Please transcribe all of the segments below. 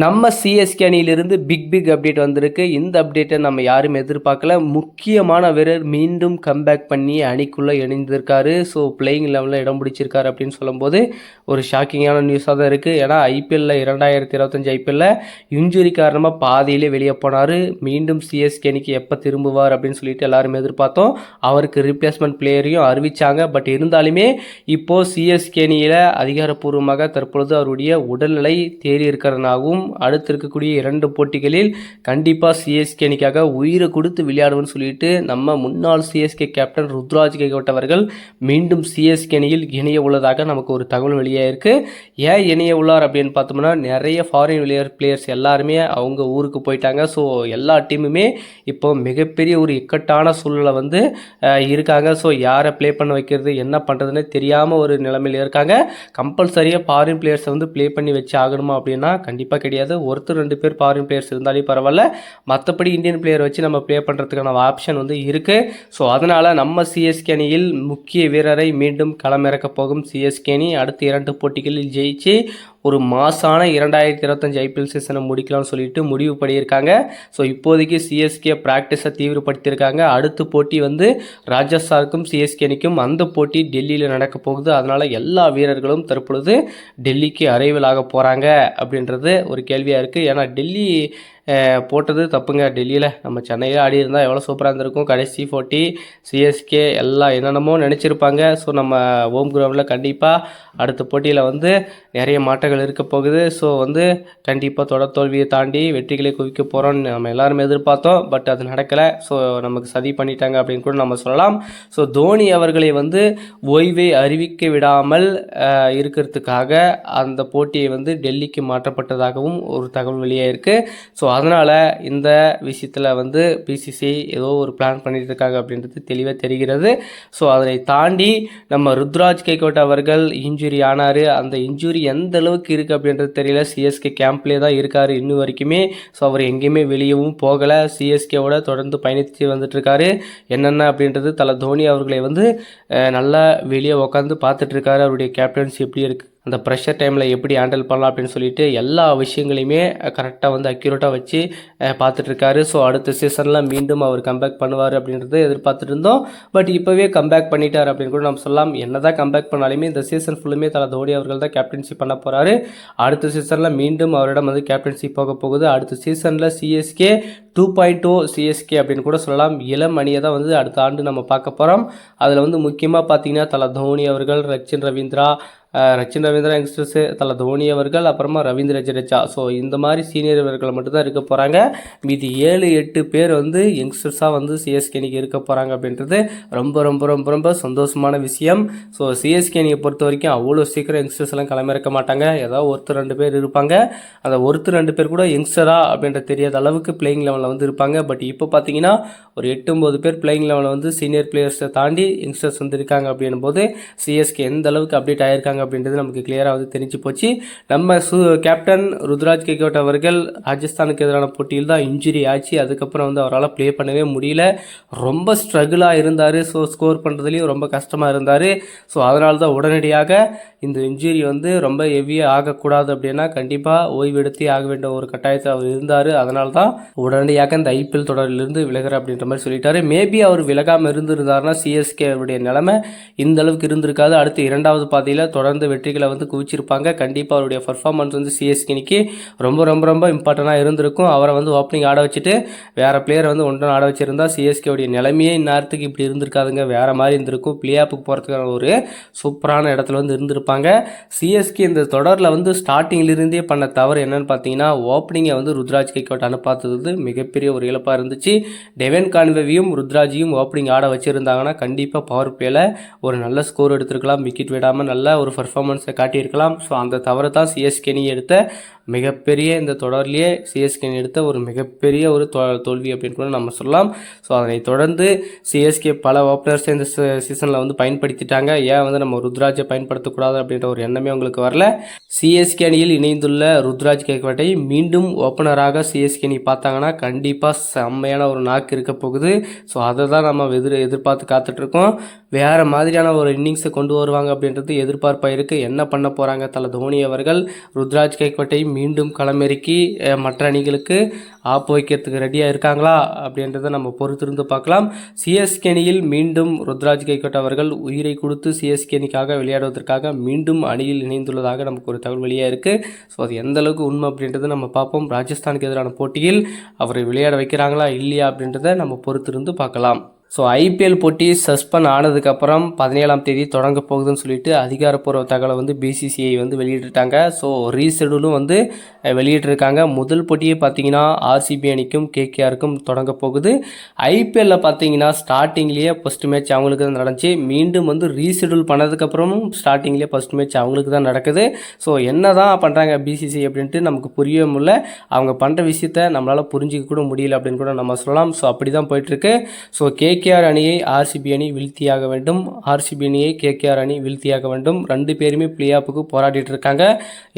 நம்ம சிஎஸ்கே அணியிலிருந்து big update வந்திருக்கு. இந்த அப்டேட்டை நம்ம யாரும் எதிர்பார்க்கல. முக்கியமான வீரர் மீண்டும் கம்பேக் பண்ணி அணிக்குள்ளே இணைந்திருக்காரு. ஸோ பிளேயிங் லெவலில் இடம் பிடிச்சிருக்காரு அப்படின்னு சொல்லும்போது ஒரு ஷாக்கிங்கான நியூஸாக தான் இருக்குது. ஏன்னா ஐபிஎல்லில் 2025 ஐபிஎல்லில் இன்ஜுரி காரணமாக பாதியிலே வெளியே போனார். மீண்டும் சிஎஸ்கே அணிக்கு எப்போ திரும்புவார் அப்படின்னு சொல்லிட்டு எல்லாரும் எதிர்பார்த்தோம். அவருக்கு ரீப்ளேஸ்மெண்ட் பிளேயரையும் அறிவித்தாங்க. பட் இருந்தாலுமே இப்போது சிஎஸ்கே அணியில் அதிகாரப்பூர்வமாக தற்பொழுது அவருடைய உடல்நிலை தேறி இருக்கிறனாகவும் அடுத்து இருக்கக்கூடிய 2 போட்டிகளில் கண்டிப்பாக சிஎஸ்கே அணிக்காக உயிரை கொடுத்து விளையாடுவோன்னு சொல்லிட்டு நம்ம முன்னாள் சிஎஸ்கே கேப்டன் ருத்ராஜ் கெய்க்வாட் அவர்கள் மீண்டும் சிஎஸ்கே அணியில் இணைய உள்ளதாக நமக்கு ஒரு தகவல் வெளியாக இருக்குது. ஏன் இணைய உள்ளார் அப்படின்னு பார்த்தோம்னா நிறைய ஃபாரின் பிளேயர்ஸ் எல்லாருமே அவங்க ஊருக்கு போயிட்டாங்க. ஸோ எல்லா டீமுமே இப்போ மிகப்பெரிய ஒரு இக்கட்டான சூழ்நிலை வந்து இருக்காங்க. ஸோ யாரை ப்ளே பண்ண வைக்கிறது என்ன பண்ணுறதுன்னு தெரியாமல் ஒரு நிலைமையில் இருக்காங்க. கம்பல்சரியாக ஃபாரின் பிளேயர்ஸை வந்து ப்ளே பண்ணி வச்சு ஆகணுமா அப்படின்னா கண்டிப்பாக கிடையாது. ஒருத்தர் 2 பேர் ஃபாரின் பிளேயர்ஸ் இருந்தாலே பரவாயில்ல. மற்றபடி இந்தியன் பிளேயர் வச்சு நம்ம ப்ளே பண்ணுறதுக்கான ஆப்ஷன் வந்து இருக்குது. ஸோ அதனால் நம்ம சிஎஸ்கே அணியில் முக்கிய வீரரை மீண்டும் களமிறக்க போகும் சிஎஸ்கே அணி அடுத்த 2 போட்டிகளில் ஜெயிச்சு ஒரு மாசான 2025 ஐபிஎல் சீசனை முடிக்கலாம்னு சொல்லிட்டு முடிவு பண்ணியிருக்காங்க. ஸோ இப்போதைக்கு சிஎஸ்கே ப்ராக்டிஸை தீவிரப்படுத்தியிருக்காங்க. அடுத்த போட்டி வந்து ராஜஸ்தானுக்கும் சிஎஸ்கே அணிக்கும். அந்த போட்டி டெல்லியில் நடக்க போகுது. அதனால் எல்லா வீரர்களும் தற்பொழுது டெல்லிக்கு அரைவல் ஆக போகிறாங்க அப்படின்றது ஒரு கேள்வியாக இருக்குது. ஏன்னா டெல்லி போட்டது தப்புங்க. டெல்லியில் நம்ம சென்னையில் ஆடி இருந்தால் எவ்வளோ சூப்பராக இருந்திருக்கும். கடைசி போட்டி சிஎஸ்கே எல்லாம் என்னென்னமோ நினச்சிருப்பாங்க. ஸோ நம்ம ஹோம் கிரவுண்டில் கண்டிப்பாக அடுத்த போட்டியில் வந்து நிறைய மாற்றங்கள் இருக்க போகுது. ஸோ வந்து கண்டிப்பாக தொடர் தோல்வியை தாண்டி வெற்றிகளை குவிக்க போகிறோம்னு நம்ம எல்லாருமே எதிர்பார்த்தோம். பட் அது நடக்கலை. ஸோ நமக்கு சதி பண்ணிட்டாங்க அப்படின்னு கூட நம்ம சொல்லலாம். ஸோ தோனி அவர்களை வந்து ஓய்வை அறிவிக்க விடாமல் இருக்கிறதுக்காக அந்த போட்டியை வந்து டெல்லிக்கு மாற்றப்பட்டதாகவும் ஒரு தகவல் வெளியே இருக்குது. ஸோ அதனால் இந்த விஷயத்தில் வந்து பிசிசிஐ ஏதோ ஒரு பிளான் பண்ணிட்டு இருக்காங்க அப்படின்றது தெளிவாக தெரிகிறது. ஸோ அதனை தாண்டி நம்ம ருத்ராஜ் கெய்க்வாட் அவர்கள் இன்ஜுரி ஆனார். அந்த இன்ஜுரி எந்த அளவுக்கு இருக்குது அப்படின்றது தெரியல. சிஎஸ்கே கேம்ப்லேயே தான் இருக்கார் இன்னும் வரைக்குமே. ஸோ அவர் எங்கேயுமே வெளியவும் போகலை. சிஎஸ்கேவோட தொடர்ந்து பயணித்து வந்துட்டுருக்காரு. என்னென்ன அப்படின்றது தலை தோனி அவர்களை வந்து நல்லா வெளியே உட்காந்து பார்த்துட்ருக்காரு. அவருடைய கேப்டன்சி எப்படி இருக்குது, அந்த ப்ரெஷர் டைமில் எப்படி ஹேண்டில் பண்ணலாம் அப்படின்னு சொல்லிட்டு எல்லா விஷயங்களையுமே கரெக்டாக வந்து அக்யூரேட்டாக வச்சு பார்த்துட்ருக்காரு. ஸோ அடுத்த சீசனில் மீண்டும் அவர் கம்பேக் பண்ணுவார் அப்படின்றத எதிர்பார்த்துட்டு இருந்தோம். பட் இப்போவே கம்பேக் பண்ணிட்டார் அப்படின்னு கூட நம்ம சொல்லலாம். என்ன தான் கம்பேக் பண்ணாலுமே இந்த சீசன் ஃபுல்லுமே தலை தோனி அவர்கள் தான் கேப்டன்சி பண்ண போகிறாரு. அடுத்த சீசனில் மீண்டும் அவரிடம் வந்து கேப்டன்சி போக போகுது. அடுத்த சீசனில் சிஎஸ்கே 2.0 சிஎஸ்கே அப்படின்னு கூட சொல்லலாம். இளம் அணியை தான் வந்து அடுத்த ஆண்டு நம்ம பார்க்க போகிறோம். அதில் வந்து முக்கியமாக பார்த்தீங்கன்னா தலை தோனி அவர்கள், ரச்சின் ரவீந்திரா யங்ஸ்டர்ஸு, தலை தோனி அவர்கள், அப்புறமா ரவீந்திர ஜடேஜா. ஸோ இந்த மாதிரி சீனியர் வீரர்கள் மட்டும்தான் இருக்க போகிறாங்க. மீதி 7-8 பேர் வந்து யங்ஸ்டர்ஸாக வந்து சிஎஸ்கே அணிக்கு இருக்க போகிறாங்க அப்படின்றது ரொம்ப ரொம்ப ரொம்ப ரொம்ப சந்தோஷமான விஷயம். ஸோ சிஎஸ்கே அணியை பொறுத்த வரைக்கும் அவ்வளோ சீக்கிரம் யங்ஸ்டர்ஸ் எல்லாம் களமிறக்க மாட்டாங்க. ஏதாவது ஒருத்தர் 2 பேர் இருப்பாங்க. அந்த ஒருத்தர் 2 பேர் கூட யங்ஸ்டரா அப்படின்ற தெரியாத அளவுக்கு பிளேயிங் லெவலில் வந்து இருப்பாங்க. பட் இப்போ பார்த்தீங்கன்னா ஒரு 8-9 பேர் பிளேயிங் லெவலில் வந்து சீனியர் பிளேயர்ஸை தாண்டி யங்ஸ்டர்ஸ் வந்து இருக்காங்க அப்படின்னும் போது சிஎஸ்கே எந்த அளவுக்கு அப்டேட் ஆகிருக்காங்க அப்படின்றது நமக்கு கிளியராக வந்து தெரிஞ்சு போச்சு. நம்ம கேப்டன் ருத்ராஜ் கெய்க்வாட் அவர்கள் ராஜஸ்தானுக்கு எதிரான போட்டியில் தான் இன்ஜுரி ஆச்சு. அதுக்கப்புறம் வந்து அவரால் ப்ளே பண்ணவே முடியல. ரொம்ப ஸ்ட்ரகிளாக இருந்தார். ஸோ ஸ்கோர் பண்ணுறதுலேயும் ரொம்ப கஷ்டமாக இருந்தார். ஸோ அதனால தான் உடனடியாக இந்த இன்ஜுரி வந்து ரொம்ப ஹெவியாக ஆகக்கூடாது அப்படின்னா கண்டிப்பாக ஓய்வெடுத்தே ஆக வேண்டிய ஒரு கட்டாயத்தை அவர் இருந்தார். அதனால தான் உடனடியாக இந்த ஐபிஎல் தொடரிலிருந்து விலகிற அப்படின்ற மாதிரி சொல்லிட்டாரு. மேபி அவர் விலகாமல் இருந்திருந்தாருன்னா சிஎஸ்கே அவருடைய நிலைமை இந்த அளவுக்கு இருந்திருக்காது. அடுத்து 2வது பாதையில் தொடர்ந்து வெற்றிகளை வந்து குவிச்சிருப்பாங்க. கண்டிப்பாக அவருடைய பர்ஃபார்மன்ஸ் வந்து சிஎஸ்கேனிக்கு ரொம்ப ரொம்ப ரொம்ப இம்பார்ட்டண்டாக இருந்திருக்கும். அவரை வந்து ஓப்பனிங் ஆட வச்சுட்டு வேறு பிளேயர் வந்து ஒன்றும் ஆட வச்சிருந்தா சிஎஸ்கேவுடைய நிலைமையே இந்நேரத்துக்கு இப்படி இருந்திருக்காதுங்க. வேறு மாதிரி இருந்திருக்கும். பிளே ஆஃபுக்கு போகிறதுக்கான ஒரு சூப்பரான இடத்துல வந்து இருந்திருப்பாங்க. சிஎஸ்கே இந்த தொடரில் வந்து ஸ்டார்டிங்கிலிருந்தே பண்ண தவறு என்னன்னு பார்த்தீங்கன்னா ஓப்பனிங்கை வந்து ருத்ராஜ் கெய்க்வாட் அனுப்பாதது மிகப்பெரிய ஒரு இழப்பாக இருந்துச்சு. டெவன் கான்வேவையும் ருத்ராஜையும் ஓப்பனிங் ஆட வச்சுருந்தாங்கன்னா கண்டிப்பாக பவர் பிளேயில் ஒரு நல்ல ஸ்கோர் எடுத்திருக்கலாம். விக்கெட் விடாமல் நல்ல ஒரு பர்ஃபார்மன்ஸை காட்டியிருக்கலாம். ஸோ அந்த தவறை தான் சிஎஸ்கே அணி எடுத்த மிகப்பெரிய இந்த தொடர்லேயே சிஎஸ்கே எடுத்த ஒரு மிகப்பெரிய ஒரு தோல்வி அப்படின்னு கூட நம்ம சொல்லலாம். ஸோ அதனை தொடர்ந்து சிஎஸ்கே பல ஓப்பனர்ஸை இந்த சீசனில் வந்து பயன்படுத்திட்டாங்க. ஏன் வந்து நம்ம ருத்ராஜை பயன்படுத்தக்கூடாது அப்படின்ற ஒரு எண்ணமே உங்களுக்கு வரல. சிஎஸ்கே அணியில் இணைந்துள்ள ருத்ராஜ் கெய்க்வாட்டை மீண்டும் ஓப்பனராக சிஎஸ்கே அணி பார்த்தாங்கன்னா கண்டிப்பாக செம்மையான ஒரு நாக்கு இருக்க போகுது. ஸோ அதை தான் நம்ம எதிர்பார்த்து காத்துட்ருக்கோம். வேறு மாதிரியான ஒரு இன்னிங்ஸை கொண்டு வருவாங்க அப்படின்றது எதிர்பார்ப்பு பரபரப்பாக இருக்குது. என்ன பண்ண போகிறாங்க தல தோனி அவர்கள்? ருத்ராஜ் கைக்வாட்டை மீண்டும் களமிறக்கி மற்ற அணிகளுக்கு ஆப்பு வைக்கிறதுக்கு ரெடியாக இருக்காங்களா அப்படின்றத நம்ம பொறுத்திருந்து பார்க்கலாம். சிஎஸ்கே அணியில் மீண்டும் ருத்ராஜ் கைக்வாட் அவர்கள் உயிரை கொடுத்து சிஎஸ்கே அணிக்காக விளையாடுவதற்காக மீண்டும் அணியில் இணைந்துள்ளதாக நமக்கு ஒரு தகவல் வெளியாக இருக்குது. ஸோ அது எந்த அளவுக்கு உண்மை அப்படின்றத நம்ம பார்ப்போம். ராஜஸ்தானுக்கு எதிரான போட்டியில் அவரை விளையாட வைக்கிறாங்களா இல்லையா அப்படின்றத நம்ம பொறுத்திருந்து பார்க்கலாம். ஸோ ஐபிஎல் போட்டி சஸ்பெண்ட் ஆனதுக்கப்புறம் 17ஆம் தேதி தொடங்க போகுதுன்னு சொல்லிட்டு அதிகாரப்பூர்வ தகவலை வந்து பிசிசிஐ வந்து வெளியிட்டுட்டாங்க. ஸோ ரீஷெடியூலும் வந்து வெளியிட்டிருக்காங்க. முதல் போட்டியே பார்த்தீங்கன்னா ஆர்சிபி அணிக்கும் கேகேஆருக்கும் தொடங்க போகுது. ஐபிஎல்லில் பார்த்தீங்கன்னா ஸ்டார்டிங்லேயே ஃபஸ்ட் மேட்ச் அவங்களுக்கு தான் நடந்துச்சு. மீண்டும் வந்து ரீஷெடியூல் பண்ணதுக்கப்புறமும் ஸ்டார்டிங்லேயே ஃபஸ்ட் மேட்ச் அவங்களுக்கு தான் நடக்குது. ஸோ என்ன தான் பண்ணுறாங்க பிசிசிஐ அப்படின்ட்டு நமக்கு புரியவே முடியல. அவங்க பண்ணுற விஷயத்த நம்மளால் புரிஞ்சிக்க கூட முடியல அப்படின்னு கூட நம்ம சொல்லலாம். ஸோ அப்படி தான் போயிட்டுருக்கு. ஸோ கேகேஆர் அணியை ஆர்சிபி அணி வீழ்த்தியாக வேண்டும், ஆர்சிபி அணியை கேகேஆர் அணி வீழ்த்தியாக வேண்டும். 2 பேருமே பிளே ஆஃபுக்கு போராடிட்டு இருக்காங்க.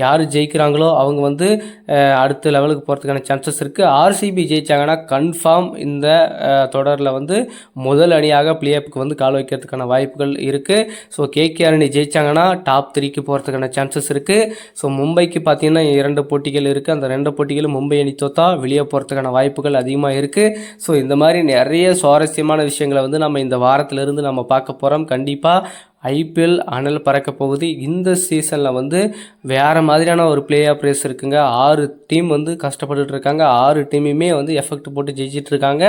யார் ஜெயிக்கிறாங்களோ அவங்க வந்து அடுத்த லெவலுக்கு போகிறதுக்கான சான்சஸ் இருக்குது. ஆர்சிபி ஜெயிச்சாங்கன்னா கன்ஃபார்ம் இந்த தொடரில் வந்து முதல் அணியாக பிளே ஆஃபுக்கு வந்து கால் வைக்கிறதுக்கான வாய்ப்புகள் இருக்குது. ஸோ கேகேஆர் அணி ஜெயிச்சாங்கன்னா டாப் 3க்கு போகிறதுக்கான சான்சஸ் இருக்குது. ஸோ மும்பைக்கு பார்த்தீங்கன்னா 2 போட்டிகள் இருக்குது. அந்த 2 போட்டிகளும் மும்பை அணி தோத்தா வெளியே போகிறதுக்கான வாய்ப்புகள் அதிகமாக இருக்குது. ஸோ இந்த மாதிரி நிறைய சுவாரஸ்யமான விஷயங்களை வந்து நம்ம இந்த வாரத்திலிருந்து நம்ம பார்க்க போகிறோம். கண்டிப்பாக ஐபிஎல் அனல் பறக்க போகுது. இந்த சீசனில் வந்து வேறு மாதிரியான ஒரு பிளே ஆஃப் ரேஸ் இருக்குங்க. 6 டீம் வந்து கஷ்டப்பட்டுட்டு இருக்காங்க. 6 டீமுமே வந்து எஃபெக்ட் போட்டு ஜெயிச்சிட்டு இருக்காங்க.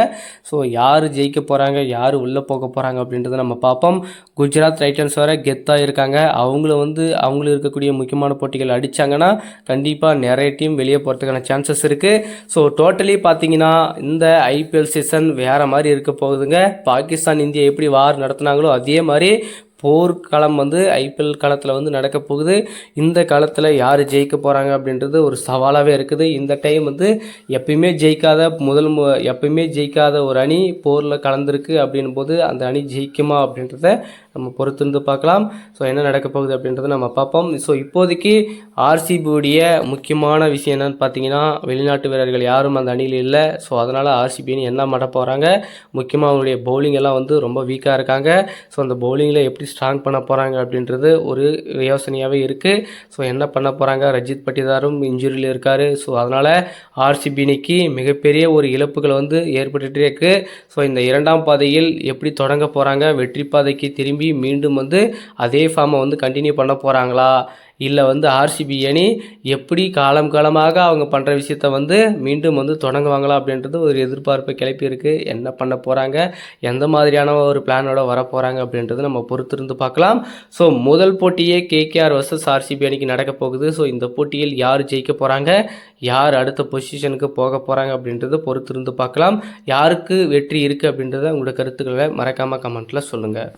ஸோ யார் ஜெயிக்க போகிறாங்க, யார் உள்ளே போக போகிறாங்க அப்படின்றத நம்ம பார்ப்போம். குஜராத் டைட்டன்ஸ் வேறு கெத்தாக இருக்காங்க. அவங்களும் இருக்கக்கூடிய முக்கியமான போட்டிகள் அடித்தாங்கன்னா கண்டிப்பாக நிறைய டீம் வெளியே போகிறதுக்கான சான்சஸ் இருக்குது. ஸோ டோட்டலி பார்த்தீங்கன்னா இந்த ஐபிஎல் சீசன் வேறு மாதிரி இருக்க போகுதுங்க. பாகிஸ்தான் இந்தியா எப்படி வார் நடத்துனாங்களோ அதே மாதிரி போர்க்களம் வந்து ஐபிஎல் களத்தில் வந்து நடக்க போகுது. இந்த களத்தில் யார் ஜெயிக்க போகிறாங்க அப்படின்றது ஒரு சவாலாகவே இருக்குது. இந்த டைம் வந்து எப்பயுமே ஜெயிக்காத ஒரு அணி போரில் கலந்துருக்கு அப்படின்னும் போது அந்த அணி ஜெயிக்குமா அப்படின்றத நம்ம பொறுத்திருந்து பார்க்கலாம். ஸோ என்ன நடக்க போகுது அப்படின்றத நம்ம பார்ப்போம். ஸோ இப்போதைக்கு ஆர்சிபியுடைய முக்கியமான விஷயம் என்னன்னு பார்த்தீங்கன்னா வெளிநாட்டு வீரர்கள் யாரும் அந்த அணியில் இல்லை. ஸோ அதனால் ஆர்சிபி அணி என்ன பண்ண போகிறாங்க, முக்கியமாக அவங்களுடைய பவுலிங் எல்லாம் வந்து ரொம்ப வீக்காக இருக்காங்க. ஸோ அந்த பவுலிங்கில் எப்படி ஸ்ட்ராங் பண்ண போகிறாங்க அப்படின்றது ஒரு யோசனையாகவே இருக்குது. ஸோ என்ன பண்ண போகிறாங்க, ரஜித் பட்டிதாரும் இன்ஜுரியில் இருக்கார். ஸோ அதனால் ஆர்சிபி அணிக்கு மிகப்பெரிய ஒரு இழப்புகள் வந்து ஏற்பட்டுகிட்டே இருக்குது. ஸோ இந்த 2ஆம் பாதையில் எப்படி தொடங்க போகிறாங்க, வெற்றி பாதைக்கு திரும்பி மீண்டும் வந்து அதே ஃபார்மை வந்து கண்டினியூ பண்ண போகிறாங்களா, இல்லை வந்து ஆர்சிபி அணி எப்படி காலமாக அவங்க பண்ணுற விஷயத்த வந்து மீண்டும் வந்து தொடங்குவாங்களா அப்படின்றது ஒரு எதிர்பார்ப்பை கிளப்பி இருக்குது. என்ன பண்ண போகிறாங்க, எந்த மாதிரியான ஒரு பிளானோட வர போகிறாங்க அப்படின்றது நம்ம பொறுத்திருந்து பார்க்கலாம். ஸோ முதல் போட்டியே கேகேஆர் வர்சஸ் ஆர்சிபி அணிக்கு நடக்க போகுது. ஸோ இந்த போட்டியில் யார் ஜெயிக்க போகிறாங்க, யார் அடுத்த பொசிஷனுக்கு போக போகிறாங்க அப்படின்றத பொறுத்திருந்து பார்க்கலாம். யாருக்கு வெற்றி இருக்குது அப்படின்றத உங்களோட கருத்துக்களை மறக்காமல் கமெண்ட்டில் சொல்லுங்கள்.